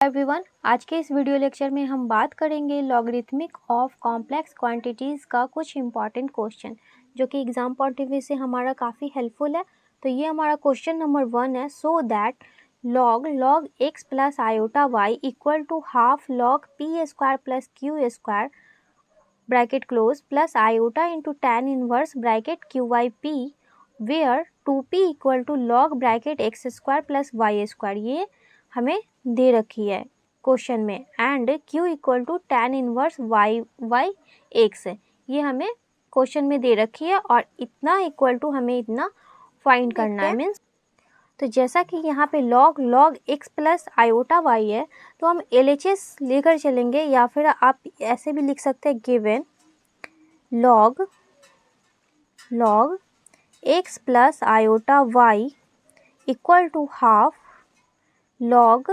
Everyone, आज के इस वीडियो लेक्चर में हम बात करेंगे लॉगरिथमिक ऑफ कॉम्प्लेक्स क्वांटिटीज़ का कुछ इंपॉर्टेंट क्वेश्चन जो कि एग्जाम पॉइंट ऑफ व्यू से हमारा काफ़ी हेल्पफुल है। तो ये हमारा क्वेश्चन नंबर 1 है। So that log x plus iota y equal to half log p square plus q square bracket close plus iota into tan inverse bracket q y p where 2p equal to log bracket x square plus y square, ये हमें दे रखी है question में। And q equal to tan inverse y x, ये हमें question में दे रखी है और इतना इक्वल टू हमें इतना फाइंड करना है। मीन्स तो जैसा कि यहाँ पे log x plus iota y है तो हम LHS लेकर चलेंगे, या फिर आप ऐसे भी लिख सकते हैं given log x plus iota y equal to half log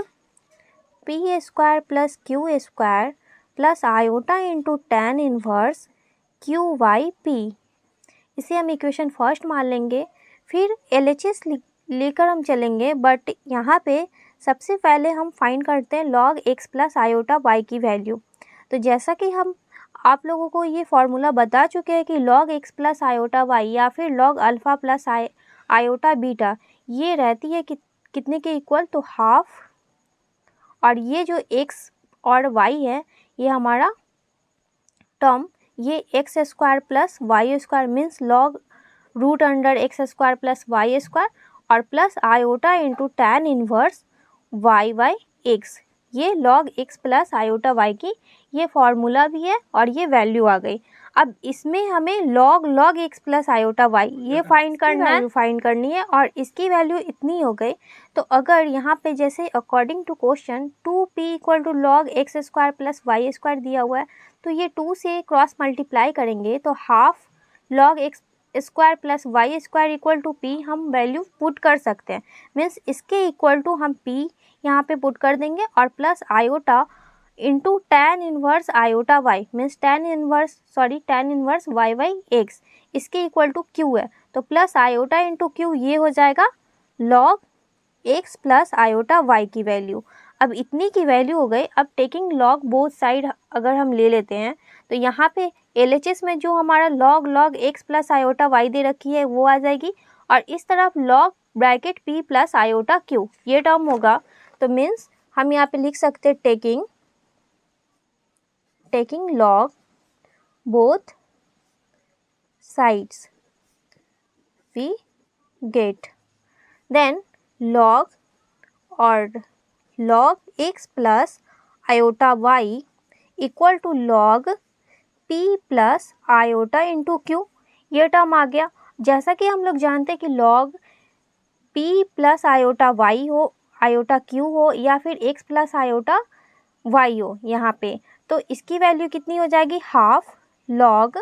p square plus q square plus iota into tan inverse q y p. इसे हम इक्वेशन फर्स्ट मान लेंगे, फिर LHS लेकर हम चलेंगे। बट यहाँ पे सबसे पहले हम फाइंड करते हैं log x plus iota y की वैल्यू। तो जैसा कि हम आप लोगों को ये फॉर्मूला बता चुके हैं कि log x plus iota y या फिर log alpha plus iota beta ये रहती है कि कितने के इक्वल, तो हाफ, और ये जो x और y है ये हमारा टर्म ये x square plus y square means log root under x square plus y square और plus iota into tan inverse y by x, ये log x plus iota y की ये फॉर्मूला भी है और ये वैल्यू आ गई। अब इसमें हमें log x plus iota y ये फाइंड करनी है और इसकी वैल्यू इतनी हो गई। तो अगर यहाँ पे जैसे according to question 2p equal to log x square plus y square दिया हुआ है, तो ये 2 से क्रॉस मल्टीप्लाई करेंगे तो half log x square plus y square equal to p हम वैल्यू पुट कर सकते हैं। मीन्स इसके इक्वल टू हम p यहाँ पे पुट कर देंगे और plus iota into tan inverse iota y means tan inverse y by x, इसके इक्वल टू q है तो प्लस आयोटा इंटू q ये हो जाएगा log x plus iota y की वैल्यू। अब इतनी की वैल्यू हो गई। अब टेकिंग log बोथ साइड अगर हम ले लेते हैं तो यहाँ पे LHS में जो हमारा log x plus iota y दे रखी है वो आ जाएगी और इस तरफ log bracket p plus iota q ये टर्म होगा। तो मीन्स हम यहाँ पे लिख सकते हैं taking log both sides we get then log x plus iota y equal to log p plus iota into q, ये टर्म आ गया। जैसा कि हम लोग जानते हैं कि log p plus iota y हो, आयोटा q हो या फिर x प्लस आयोटा y हो यहाँ पे, तो इसकी वैल्यू कितनी हो जाएगी, half log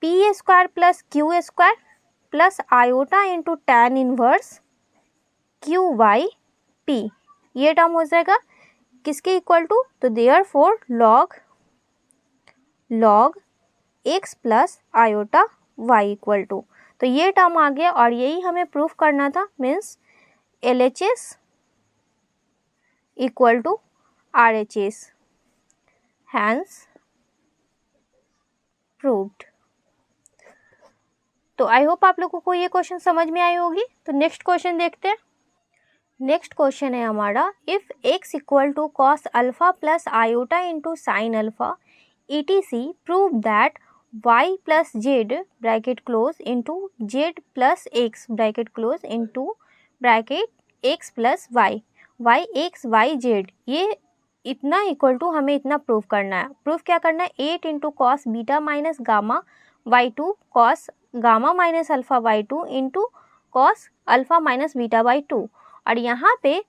p square plus q square plus iota into tan inverse q y p, ये टर्म हो जाएगा किसके इक्वल टू, तो therefore log x plus iota y equal to, तो ये टर्म आ गया और यही हमें प्रूफ करना था। Means LHS equal to RHS, hence proved. तो आई होप आप लोगों को ये क्वेश्चन समझ में आई होगी। तो नेक्स्ट क्वेश्चन देखते हैं। नेक्स्ट क्वेश्चन है हमारा, if x equal to cos alpha plus iota into sine alpha ETC prove that y plus z bracket close into z plus x bracket close into bracket x plus y y x y z, ये इतना equal to हमें इतना prove करना है। Proof क्या करना है, 8 into cos beta minus gamma y2 cos gamma minus alpha y2 into cos alpha minus beta y2। और यहाँ पे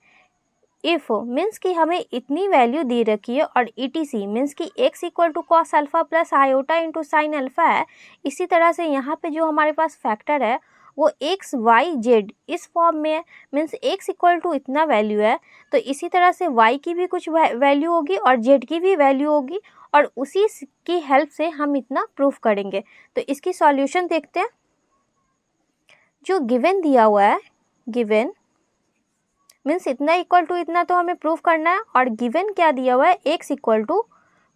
इफ मीन्स कि हमें इतनी वैल्यू दे रखी है और ETC मीन्स कि x equal to cos alpha plus iota into sine alpha है। इसी तरह से यहाँ पे जो हमारे पास फैक्टर है वो x y z इस फॉर्म में है। मीन्स x इक्वल टू इतना वैल्यू है तो इसी तरह से y की भी कुछ वैल्यू होगी और z की भी वैल्यू होगी और उसी की हेल्प से हम इतना प्रूफ करेंगे। तो इसकी सॉल्यूशन देखते हैं। जो गिवन दिया हुआ है, गिवन मीन्स इतना इक्वल टू इतना तो हमें प्रूफ करना है। और गिवन क्या दिया हुआ है, x equal to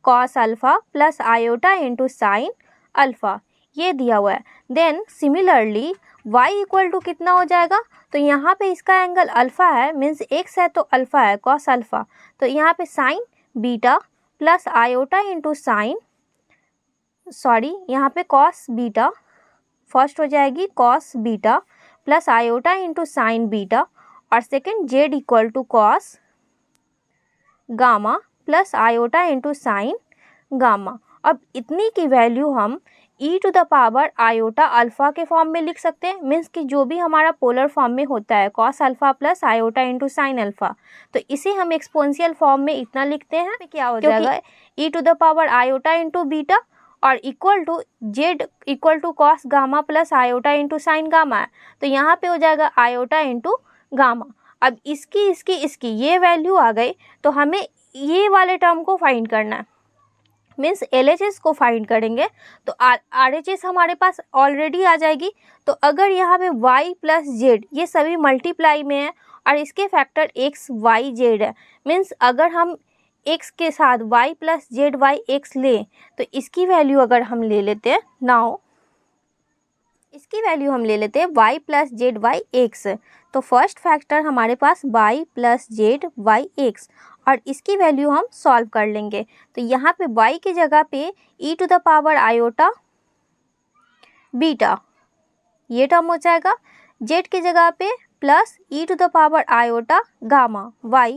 cos alpha plus iota into sine alpha, ये दिया हुआ है। Then similarly y equal to कितना हो जाएगा, तो यहाँ पे इसका एंगल अल्फ़ा है, मीन्स x है तो अल्फ़ा है, कॉस अल्फ़ा, तो यहाँ पे sine beta plus iota into sine, sorry यहाँ पे कॉस बीटा, फर्स्ट हो जाएगी cos beta plus iota into sine beta, और second z equal to cos gamma plus iota into sine gamma. अब इतनी की वैल्यू हम e to the power iota alpha के फॉर्म में लिख सकते हैं, मीन्स कि जो भी हमारा पोलर फॉर्म में होता है cos alpha plus iota into sine alpha, तो इसे हम एक्सपोनेंशियल फॉर्म में इतना लिखते हैं। क्या हो जाएगा, e to the power iota into beta और equal to z equal to cos gamma plus iota into sine gamma है, तो यहाँ पे हो जाएगा आयोटा इंटू गामा। अब इसकी ये वैल्यू आ गई, तो हमें ये वाले टर्म को फाइंड करना है, मीन्स LHS को फाइंड करेंगे, तो RHS हमारे पास ऑलरेडी आ जाएगी। तो अगर यहाँ पे y प्लस जेड ये सभी मल्टीप्लाई में है और इसके फैक्टर x y z है, मीन्स अगर हम x के साथ y plus z y x लें, तो इसकी वैल्यू अगर हम ले लेते हैं, नाउ इसकी वैल्यू हम ले लेते हैं y plus z y x, तो फर्स्ट फैक्टर हमारे पास y plus z y x, और इसकी वैल्यू हम सॉल्व कर लेंगे। तो यहाँ पे y की जगह पे e to the power iota beta ये टर्म हो जाएगा, z की जगह पे plus e to the power iota gamma y,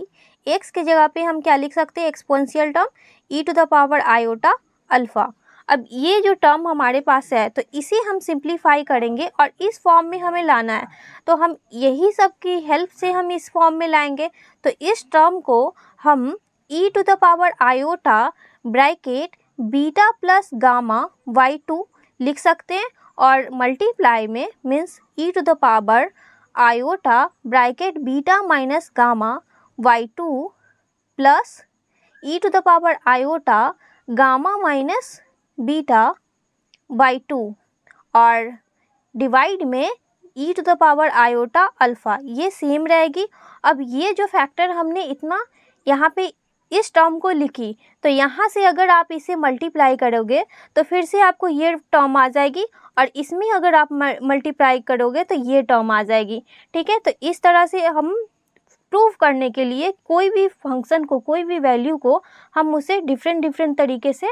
x की जगह पे हम क्या लिख सकते हैं, exponential term e to the power iota alpha. अब ये जो टर्म हमारे पास है, तो इसे हम सिंप्लीफाई करेंगे और इस फॉर्म में हमें लाना है, तो हम यही सब की हेल्प से हम इस फॉर्म में लाएंगे। तो इस टर्म को हम e to the power iota bracket beta plus gamma y2 लिख सकते हैं, और मल्टीप्लाई में means e to the power iota bracket beta minus gamma y2 plus e to the power iota gamma minus beta by 2, और divide में e to the power iota alpha, ये same रहेगी। अब ये जो फैक्टर हमने इतना यहाँ पे इस टर्म को लिखी, तो यहाँ से अगर आप इसे मल्टीप्लाई करोगे तो फिर से आपको ये टर्म आ जाएगी, और इसमें अगर आप मल्टीप्लाई करोगे तो ये टर्म आ जाएगी। ठीक है, तो इस तरह से हम प्रूव करने के लिए कोई भी फंक्शन को, कोई भी वैल्यू को हम उसे डिफरेंट तरीके से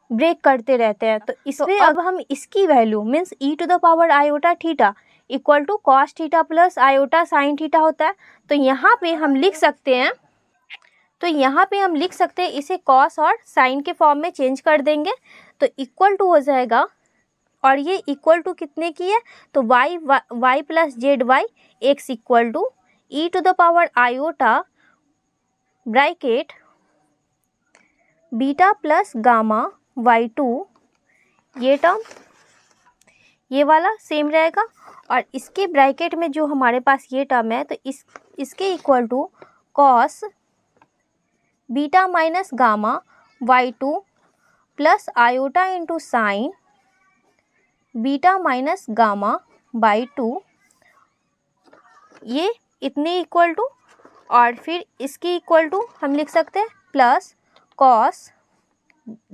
ब्रेक करते रहते हैं। तो इसमें अब हम इसकी value means e to the power iota theta equal to cos theta plus iota sine theta होता है, तो यहाँ पे हम लिख सकते हैं, इसे कॉस और साइन के फॉर्म में चेंज कर देंगे, तो इक्वल टू हो जाएगा, और ये इक्वल टू कितने की है, तो y plus z y x equal to e to the power iota bracket beta plus gamma y2, ये टर्म ये वाला सेम रहेगा, और इसके ब्रैकेट में जो हमारे पास ये टर्म है, तो इसके equal to cos beta minus gamma y2 plus iota into sine beta minus gamma by 2, ये इतने इक्वल टू, और फिर इसके इक्वल टू हम लिख सकते हैं plus cos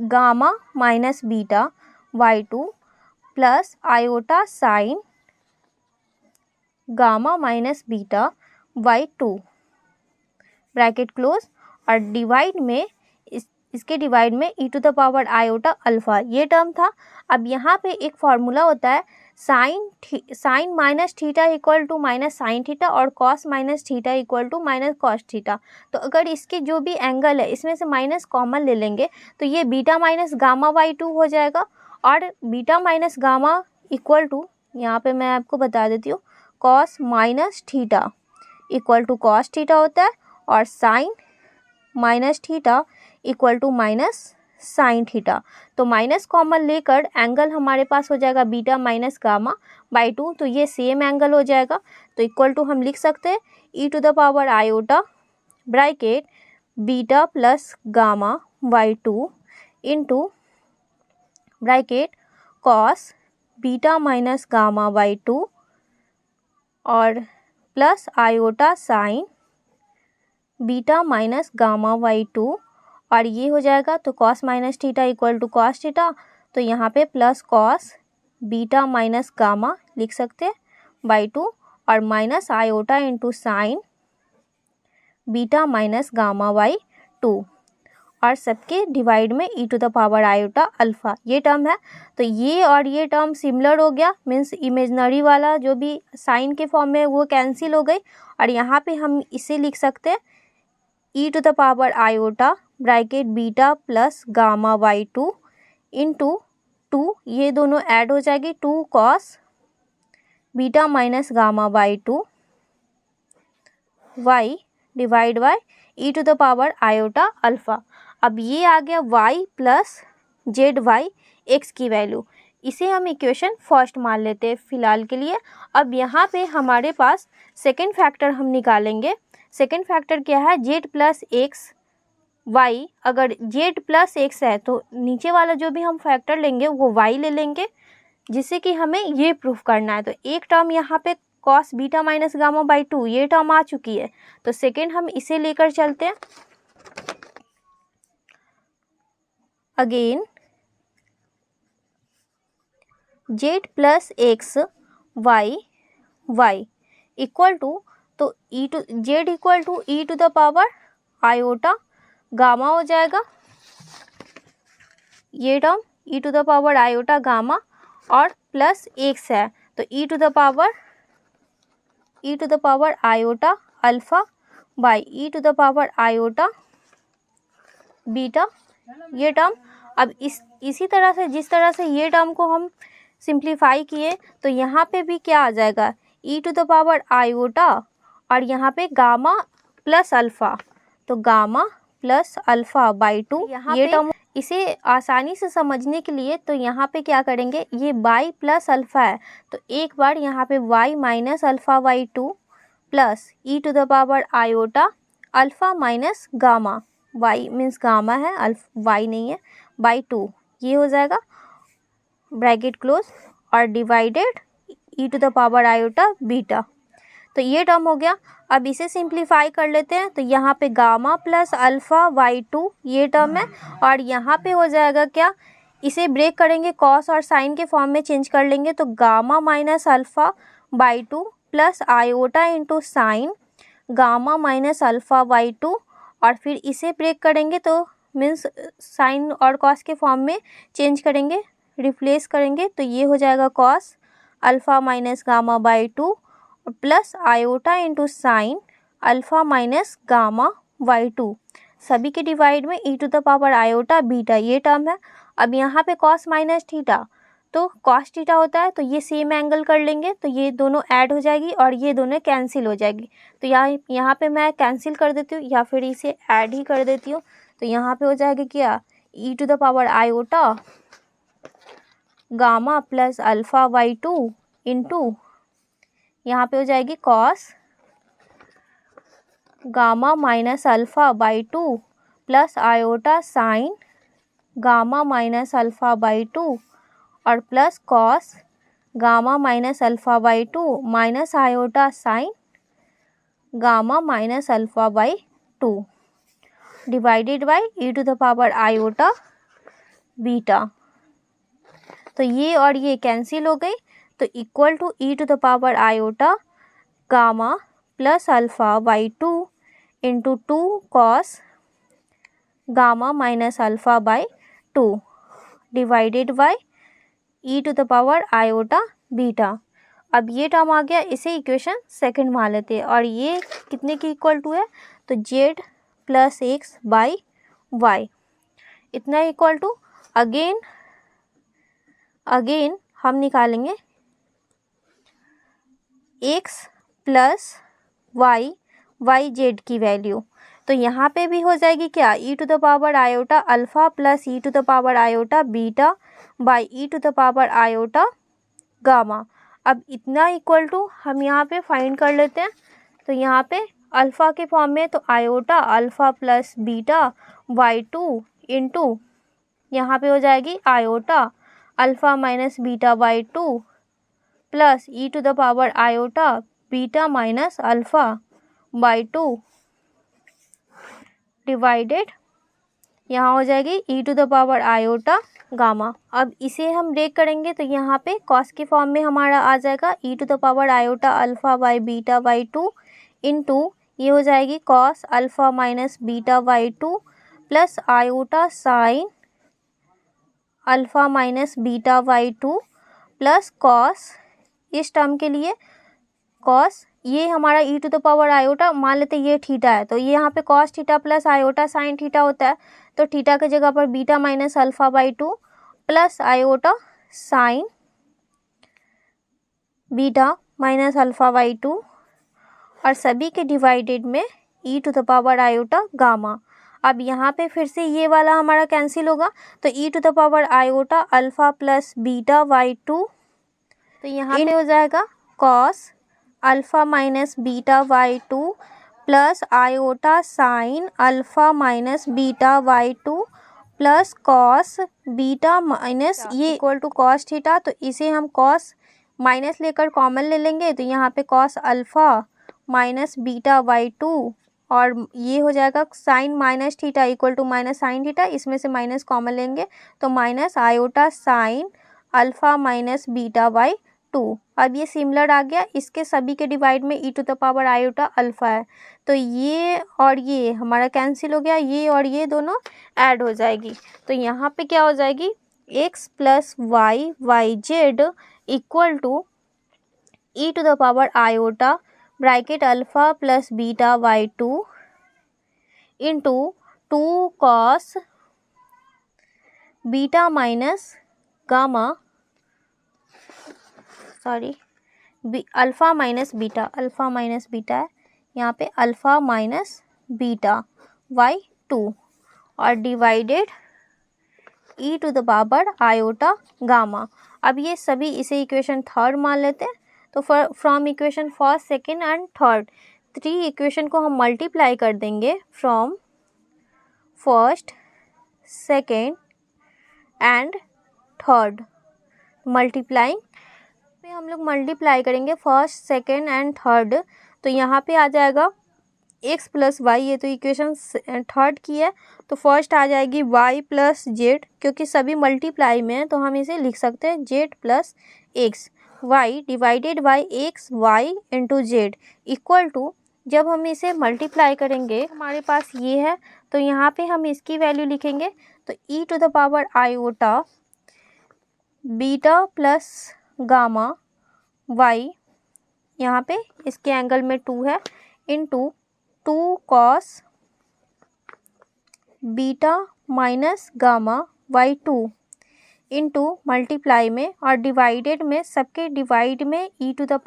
gamma minus beta y2 plus iota sine gamma minus beta y2 bracket close, और डिवाइड में इसके डिवाइड में e to the power iota alpha, ये टर्म था। अब यहाँ पे एक फार्मूला होता है sine minus theta equal to minus sine theta, और cos minus theta equal to minus cos theta. तो अगर इसके जो भी एंगल है इसमें से माइनस कॉमन ले लेंगे, तो ये बीटा माइनस गामा y2 हो जाएगा, और beta minus gamma equal to, यहाँ पे मैं आपको बता देती हूँ, cos minus theta equal to cos theta होता है, और sine minus theta equal to minus sine theta. तो माइनस कॉमन लेकर एंगल हमारे पास हो जाएगा बीटा माइनस गामा बाई 2, तो ये सेम एंगल हो जाएगा। तो इक्वल टू हम लिख सकते हैं e to the power iota bracket beta plus gamma y2 into bracket cos beta minus gamma y2 और plus iota sine beta minus gamma by 2 और ये हो जाएगा तो cos minus theta equal to cos theta, तो यहाँ पे plus cos beta minus gamma लिख सकते हैं बाई 2 और minus iota into sine beta minus gamma by 2 और सबके डिवाइड में e to the power iota alpha ये टर्म है। तो ये और ये टर्म सिमिलर हो गया, मीन्स इमेजनरी वाला जो भी साइन के फॉर्म में वो कैंसिल हो गई और यहाँ पे हम इसे लिख सकते हैं e to the power iota bracket beta plus gamma by 2 into 2, ये दोनों ऐड हो जाएगी 2 cos beta minus gamma by 2 y divide by e to the power iota alpha. अब ये आ गया y plus z y x की value, इसे हम इक्वेशन फर्स्ट मान लेते हैं फिलहाल के लिए। अब यहाँ पे हमारे पास सेकेंड फैक्टर हम निकालेंगे। सेकेंड फैक्टर क्या है, z प्लस एक्स वाई, अगर z प्लस एक्स है तो नीचे वाला जो भी हम फैक्टर लेंगे वो y ले लेंगे, जिससे कि हमें ये प्रूफ करना है। तो एक टर्म यहाँ पे cos beta minus gamma by 2 ये टर्म आ चुकी है, तो सेकेंड हम इसे लेकर चलते हैं। Again z plus x y y equal to, तो z equal to e to the power iota gamma हो जाएगा, ये term e to the power iota gamma और प्लस एक्स है तो e to the power iota alpha by e to the power iota beta ये term. अब इसी तरह से जिस तरह से ये टर्म को हम सिंप्लीफाई किए तो यहाँ पे भी क्या आ जाएगा e to the power iota और यहाँ पे गामा प्लस अल्फ़ा, तो गामा प्लस अल्फ़ा बाई 2 ये टर्म। इसे आसानी से समझने के लिए तो यहाँ पे क्या करेंगे, ये बाई प्लस अल्फ़ा है तो एक बार यहाँ पे y minus alpha by 2 plus e to the power iota alpha minus gamma, y means gamma है y नहीं है, बाई 2 ये हो जाएगा ब्रैकेट क्लोज और divided e to the power iota beta, तो ये टर्म हो गया। अब इसे सिंप्लीफाई कर लेते हैं तो यहाँ पे गामा प्लस अल्फ़ा बाई 2 ये टर्म है और यहाँ पे हो जाएगा क्या, इसे ब्रेक करेंगे कॉस और साइन के फॉर्म में चेंज कर लेंगे तो gamma minus alpha by 2 plus iota into sine gamma minus alpha by 2 और फिर इसे ब्रेक करेंगे तो मीन्स साइन और कॉस के फॉर्म में चेंज करेंगे, रिप्लेस करेंगे तो ये हो जाएगा cos alpha minus gamma by 2 plus iota into sine alpha minus gamma by 2, सभी के डिवाइड में e to the power iota beta ये टर्म है। अब यहाँ पे कॉस माइनस थीटा तो कॉस थीटा होता है तो ये सेम एंगल कर लेंगे तो ये दोनों ऐड हो जाएगी और ये दोनों कैंसिल हो जाएगी, तो यहाँ पे मैं कैंसिल कर देती हूँ या फिर इसे ऐड ही कर देती हूँ। तो यहाँ पे हो जाएगा क्या, e to the power iota gamma plus alpha by 2 into यहाँ पे हो जाएगी cos gamma minus alpha by 2 plus iota sine gamma minus alpha by 2 और plus cos gamma minus alpha by 2 minus iota sine gamma minus alpha by 2 by by e to the power iota beta, तो ये और ये cancel हो गई तो equal to e to the power iota gamma plus alpha by 2 into 2 cos gamma minus alpha by 2 by by e to the power iota beta. अब ये term आ गया, इसे इक्वेशन सेकंड मान लेते हैं और ये कितने की इक्वल टू है, तो z plus x by y इतना इक्वल टू अगेन हम निकालेंगे x प्लस वाई जेड की वैल्यू, तो यहाँ पे भी हो जाएगी क्या, e to the power iota alpha plus e to the power iota beta by e to the power iota gamma. अब इतना इक्वल टू हम यहाँ पे फाइंड कर लेते हैं, तो यहाँ पे अल्फ़ा के फॉर्म में तो iota alpha plus beta by 2 into यहाँ पे हो जाएगी iota alpha minus beta by 2 plus e to the power iota beta minus alpha by 2 divided यहाँ हो जाएगी e to the power iota gamma. अब इसे हम ब्रेक करेंगे तो यहाँ पे कॉस के फॉर्म में हमारा आ जाएगा e to the power iota alpha by beta by 2 into ये हो जाएगी cos alpha minus beta by 2 plus iota sine alpha minus beta by 2 plus cos, इस टर्म के लिए कॉस, ये हमारा e to the power iota, मान लेते ये थीटा है तो ये यहाँ पे cos theta plus iota sine theta होता है, तो थीटा की जगह पर beta minus alpha by 2 plus iota sine beta minus alpha by 2 और सभी के डिवाइडेड में e to the power iota gamma. अब यहाँ पे फिर से ये वाला हमारा कैंसिल होगा तो e to the power iota alpha plus beta by 2, तो यहाँ पे हो जाएगा cos alpha minus beta by 2 plus iota sine alpha minus beta by 2 plus cos beta minus ये इक्वल टू कॉस थीटा, तो इसे हम कॉस माइनस लेकर कॉमन ले लेंगे तो यहाँ पे cos alpha minus beta by 2 और ये हो जाएगा sine minus theta equal to minus sine theta, इसमें से माइनस कॉमन लेंगे तो minus iota sine alpha minus beta by 2। अब ये सिमिलर आ गया, इसके सभी के डिवाइड में e to the power iota alpha है तो ये और ये हमारा कैंसिल हो गया, ये और ये दोनों ऐड हो जाएगी तो यहाँ पे क्या हो जाएगी x plus y y z equal to e to the power iota bracket alpha plus beta by 2 into 2 cos beta minus gamma, sorry alpha minus beta है यहाँ पे अल्फ़ा माइनस बीटा बाई 2 और divided e to the power iota gamma. अब ये सभी इसे equation third मान लेते हैं तो from equation first second and third 3 equation को हम मल्टीप्लाई कर देंगे from first second and third. Multiplying पे हम लोग मल्टीप्लाई करेंगे फर्स्ट सेकेंड एंड थर्ड तो यहाँ पे आ जाएगा x प्लस वाई, ये तो इक्वेशन थर्ड की है तो फर्स्ट आ जाएगी y प्लस जेड, क्योंकि सभी मल्टीप्लाई में है तो हम इसे लिख सकते हैं z plus x y divided by x y into z equal to, जब हम इसे मल्टीप्लाई करेंगे हमारे पास ये है तो यहाँ पे हम इसकी वैल्यू लिखेंगे तो e to the power iota beta plus gamma y, यहाँ पे इसके एंगल में 2 है into 2 cos beta minus gamma by 2 into multiply में और डिवाइडेड में, सबके डिवाइड में e to the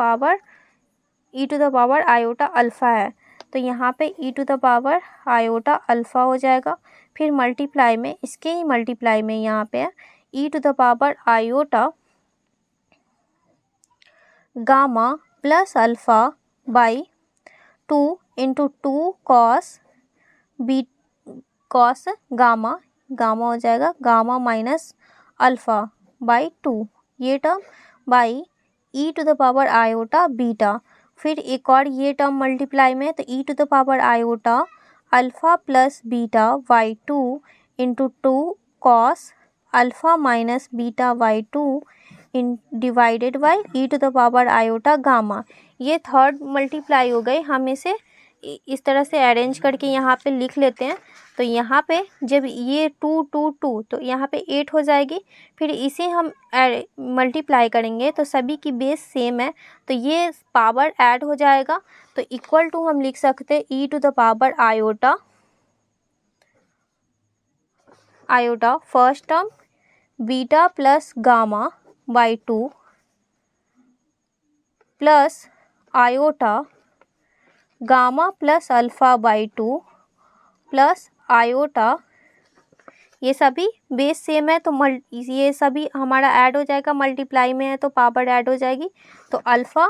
power iota alpha है तो यहाँ पे e to the power iota alpha हो जाएगा, फिर मल्टीप्लाई में इसके ही मल्टीप्लाई में यहाँ पे है e to the power iota gamma plus alpha by 2 into 2 cos gamma हो जाएगा गामा माइनस अल्फ़ा बाई 2 ये term by e to the power iota beta, फिर एक और ये टर्म मल्टीप्लाई में तो e to the power iota alpha plus beta by 2 into 2 cos alpha minus beta by 2 इन divided by e to the power iota gamma. ये third multiply हो गए, हम इसे इस तरह से अरेंज करके यहाँ पे लिख लेते हैं तो यहाँ पे जब ये 2 2 2 तो यहाँ पे 8 हो जाएगी, फिर इसे हम मल्टीप्लाई करेंगे तो सभी की बेस सेम है तो ये पावर ऐड हो जाएगा तो इक्वल टू हम लिख सकते हैं e to the power iota first term beta plus gamma by 2 plus iota gamma plus alpha by 2 plus iota, ये सभी बेस सेम है तो ये सभी हमारा ऐड हो जाएगा, मल्टीप्लाई में है तो पावर ऐड हो जाएगी तो अल्फ़ा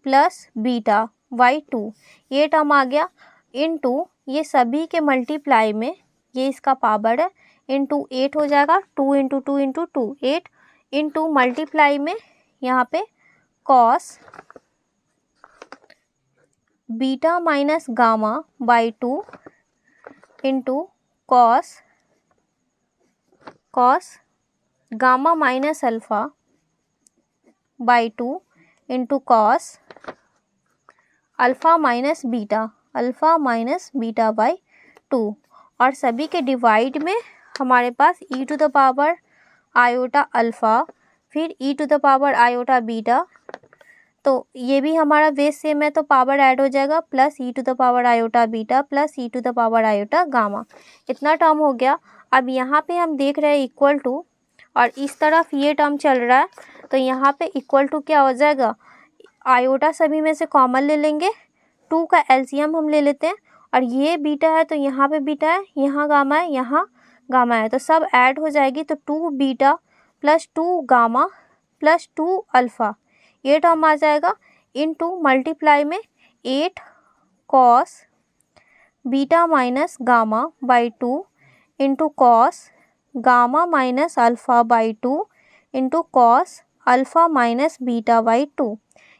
प्लस बीटा बाई 2 ये टर्म आ गया इनटू ये सभी के मल्टीप्लाई में ये इसका पावर है इंटू 8 हो जाएगा, 2 इंटू 2 इंटू 2 8 इंटू मल्टीप्लाई में यहाँ पे cos beta minus gamma by 2 into cos gamma minus alpha by 2 into cos alpha minus beta by 2 और सभी के डिवाइड में हमारे पास e to the power iota alpha फिर e to the power iota beta, तो ये भी हमारा बेस सेम है तो पावर ऐड हो जाएगा, plus e to the power iota beta plus e to the power iota gamma, इतना टर्म हो गया। अब यहाँ पे हम देख रहे हैं इक्वल टू और इस तरफ ये टर्म चल रहा है, तो यहाँ पे इक्वल टू क्या हो जाएगा, आयोटा सभी में से कॉमन ले लेंगे, 2 का एलसीएम हम ले लेते हैं और ये बीटा है तो यहाँ पे बीटा है, यहाँ गामा है, यहाँ गामा है, तो सब ऐड हो जाएगी, तो 2 beta plus 2 gamma plus 2 alpha ये टर्म आ जाएगा, इनटू मल्टीप्लाई में 8 cos beta minus gamma by 2 into cos gamma minus alpha by 2 into cos alpha minus beta by 2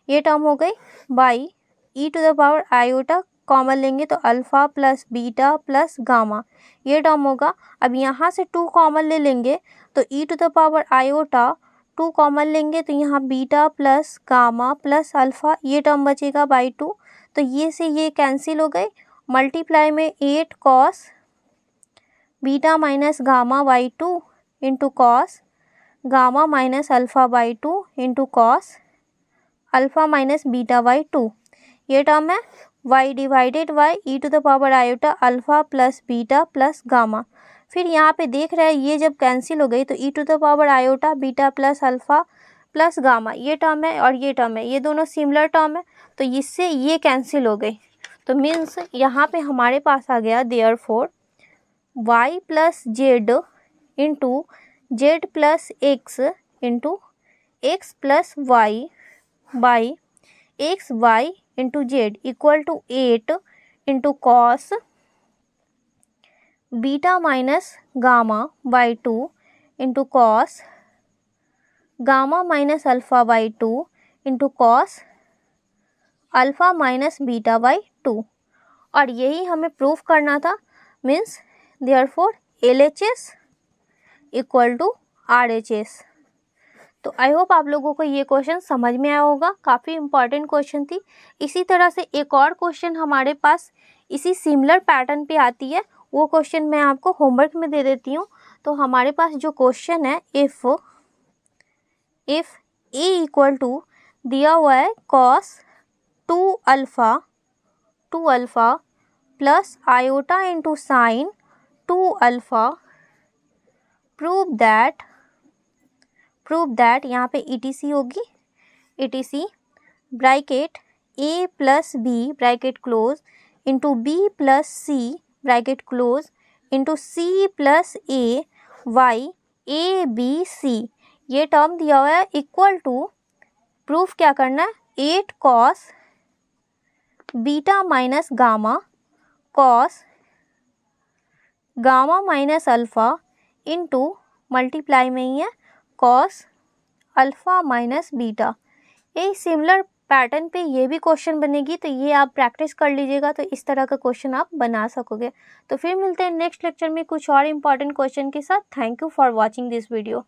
ये टर्म हो गई, by e to the power iota common लेंगे तो alpha plus beta plus gamma ये term होगा। अब यहाँ से 2 कॉमन ले लेंगे तो e to the power iota 2 common लेंगे तो यहाँ beta plus gamma plus alpha ये टर्म बचेगा बाई 2, तो ये से ये कैंसिल हो गए, मल्टीप्लाई में 8 cos beta minus gamma by 2 into cos gamma minus alpha by 2 into cos alpha minus beta by 2 ये टर्म है, y divided by e to the power iota alpha plus beta plus gamma. फिर यहाँ पे देख रहे हैं ये जब कैंसिल हो गई तो e to the power iota beta plus alpha plus gamma ये टर्म है और ये टर्म है, ये दोनों सिमिलर टर्म है तो इससे ये कैंसिल हो गई, तो मीन्स यहाँ पे हमारे पास आ गया therefore y plus z into z plus x into x plus y by x y into z equal to 8 into cos beta minus gamma by 2 into cos gamma minus alpha by 2 into cos alpha minus beta by 2 और यही हमें proof करना था, means therefore LHS equal to RHS। तो I hope आप लोगों को ये क्वेश्चन समझ में आया होगा, काफ़ी इम्पॉर्टेंट क्वेश्चन थी। इसी तरह से एक और क्वेश्चन हमारे पास इसी सिमिलर पैटर्न पे आती है, वो क्वेश्चन मैं आपको होमवर्क में दे देती हूँ। तो हमारे पास जो क्वेश्चन है इफ़ ए इक्वल टू दिया हुआ है cos 2 alpha plus iota into sine 2 alpha prove that यहाँ पे ETC होगी, ETC bracket a plus b bracket close into b plus c bracket close into c plus a y a b c ये term दिया हुआ है equal to, proof क्या करना है, 8 cos beta minus gamma cos gamma minus alpha into multiply में ही है cos alpha minus beta. ये सिमिलर पैटर्न पे ये भी क्वेश्चन बनेगी, तो ये आप प्रैक्टिस कर लीजिएगा, तो इस तरह का क्वेश्चन आप बना सकोगे। तो फिर मिलते हैं नेक्स्ट लेक्चर में कुछ और इम्पॉर्टेंट क्वेश्चन के साथ। Thank you for watching this video.